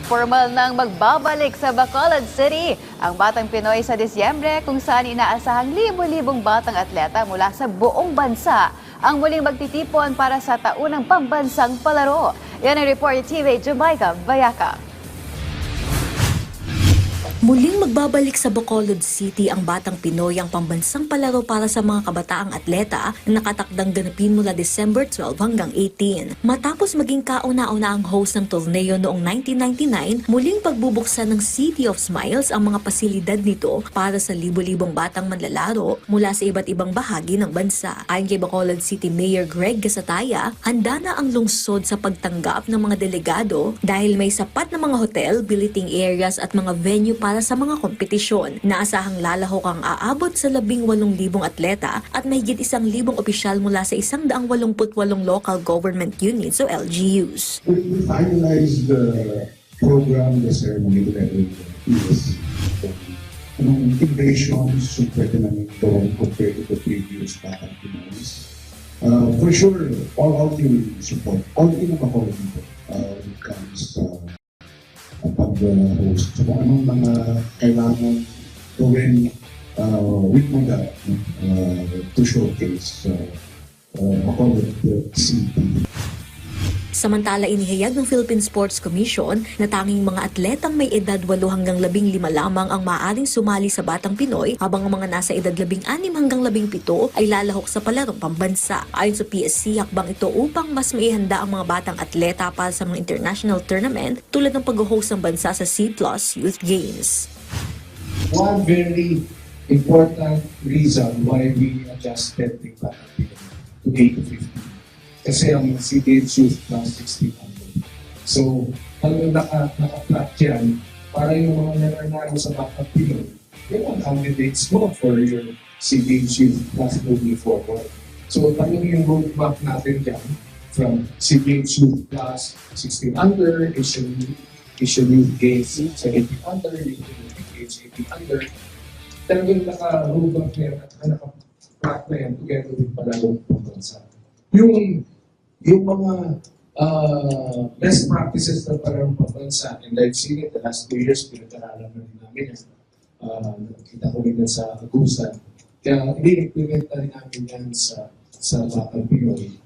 Formal nang magbabalik sa Bacolod City ang Batang Pinoy sa Disyembre kung saan inaasahang libo-libong batang atleta mula sa buong bansa ang muling magtitipon para sa taunang pambansang palaro. Yan ang report ni TV Jamaica Bayaka. Muling magbabalik sa Bacolod City ang Batang Pinoy ang pambansang palaro para sa mga kabataang atleta na nakatakdang ganapin mula December 12 hanggang 18. Matapos maging kauna-una ang host ng torneo noong 1999, muling pagbubuksan ng City of Smiles ang mga pasilidad nito para sa libo-libong batang manlalaro mula sa iba't ibang bahagi ng bansa. Ayon kay Bacolod City Mayor Greg Gasataya, handa na ang lungsod sa pagtanggap ng mga delegado dahil may sapat na mga hotel, billeting areas at mga venue para sa mga kompetisyon. Naasahang lalahok ang aabot sa 18,000 atleta at mahigit 1,000 opisyal mula sa 188 local government units o LGUs. We finalized the program, the ceremony level is anong integrations yung pwede namin gawin compared to the previous Batang Pinoys. For sure, all out yung support. All in ang ako dito when it comes pag-host. So kung anong mga kailangan gawin with Maga to showcase ako the city. Samantala, inihayag ng Philippine Sports Commission na tanging mga atletang may edad 8 hanggang 15 lamang ang maaaring sumali sa Batang Pinoy habang ang mga nasa edad 16 hanggang 17 ay lalahok sa palarong pambansa. Ayon sa PSC, hakbang ito upang mas maihanda ang mga batang atleta para sa mga international tournament tulad ng pag-host ng bansa sa C+ Youth Games. One very important reason why we adjusted the Batang Pinoy to 8 to 15. Kasi ang CDH Youth plus 1600. So, talagang naka-flat yan para yung mga nananalo sa Batang Pinoy, yung mga candidates mo for your CDH Youth plus moving forward. So, talagang yung roadmap natin dyan from CDH Youth plus 16 under, Asian Youth Games 17 under, Youth Games 18 under. Talagang naka-roadmap na yan at naka-track na yan together with palalong pambansa. Yung mga best practices na parang pambansa, and I've seen it the last 2 years, pinag-aralan na rin namin yan. Nakita ko rin yan sa Agusan. Kaya i-implement na rin namin yan sa Batang Pinoy.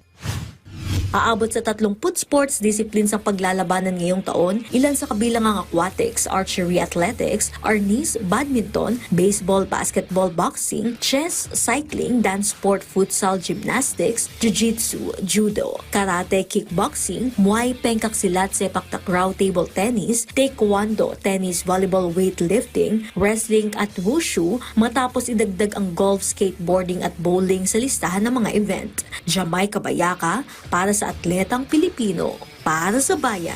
Aabot sa 30 sports disciplines ang paglalabanan ngayong taon, ilan sa kabilang ang aquatics, archery, athletics, arnis, badminton, baseball, basketball, boxing, chess, cycling, dance sport, futsal, gymnastics, jiu-jitsu, judo, karate, kickboxing, muay, pengkaksilat, sepak takraw, table tennis, taekwondo, tennis, volleyball, weightlifting, wrestling at wushu, matapos idagdag ang golf, skateboarding at bowling sa listahan ng mga event. Jamaica Bayaka para sa atletang Pilipino, para sa bayan.